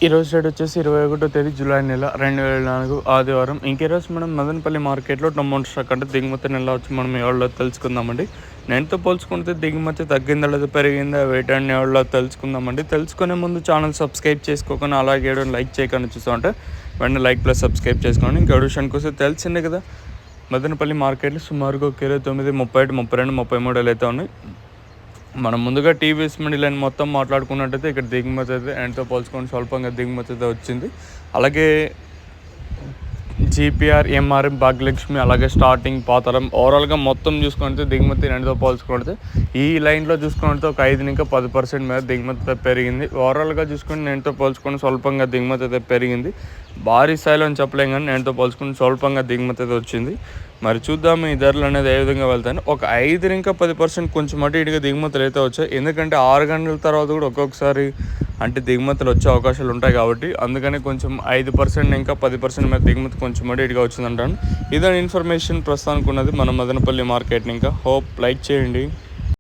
ఈరోజు డేట్ వచ్చేసి 21వ తేదీ జూలై నెల 2024 ఆదివారం. ఈరోజు మనం మదనపల్లి మార్కెట్లో టొమాటో స్టాక్ అంటే దిగుమతి నెల వచ్చి మనం ఎవరిలో తెలుసుకుందామండి. నేనుతో పోల్చుకుంటే దిగుమతి తగ్గిందా లేదా పెరిగిందా వేటాన్ని ఎవరిలో తెలుసుకుందామండి. తెలుసుకునే ముందు ఛానల్ సబ్స్క్రైబ్ చేసుకోకుండా అలాగే లైక్ చేయకుండా చూసామంటే వెంటనే లైక్ ప్లస్ సబ్స్క్రైబ్ చేసుకోండి. ఇంకా విషయానికి వస్తే తెలిసిందే కదా, మదనపల్లి మార్కెట్లో సుమారుగా 29, 31, 32, 33 అయితే ఉన్నాయి. మనం ముందుగా టీవీఎస్ మండి లైన్ మొత్తం మాట్లాడుకున్నట్టయితే ఇక్కడ దిగుమతి అయితే ఎంతో పోల్చుకొని స్వల్పంగా దిగుమతి అయితే వచ్చింది. అలాగే జీపీఆర్, ఎంఆర్ఎం, భాగ్యలక్ష్మి, అలాగే స్టార్టింగ్, పాతరం ఓవరాల్గా మొత్తం చూసుకుంటే దిగుమతి రెండుతో పోల్చుకుంటే ఈ లైన్లో చూసుకుంటే ఒక 5 నుంచి 10% మీద దిగుమతి అయితే పెరిగింది. ఓవరాల్గా చూసుకుంటే నేనుతో పోల్చుకొని స్వల్పంగా దిగుమతి అయితే పెరిగింది. భారీ స్థాయిలో అని చెప్పలేం కానీ నేనుతో పోల్చుకుని స్వల్పంగా దిగుమతి అయితే వచ్చింది. మరి చూద్దాము ఈ ధరలు అనేది ఏ విధంగా వెళ్తాను. ఒక 5 నుంచి 10% కొంచెం అటు ఇటుగా దిగుమతులు అయితే వచ్చాయి. ఎందుకంటే 6 గంటల తర్వాత కూడా ఒక్కొక్కసారి అంటే దిగుమతులు వచ్చే అవకాశాలు ఉంటాయి కాబట్టి అందుకని కొంచెం 5% ఇంకా 10% మీద దిగుమతి కొంచెం అటు ఇటుగా వచ్చిందంటాను. ఇదే ఇన్ఫర్మేషన్ ప్రస్తుతానికి ఉన్నది మన మదనపల్లి మార్కెట్ని. ఇంకా హోప్ లైక్ చేయండి.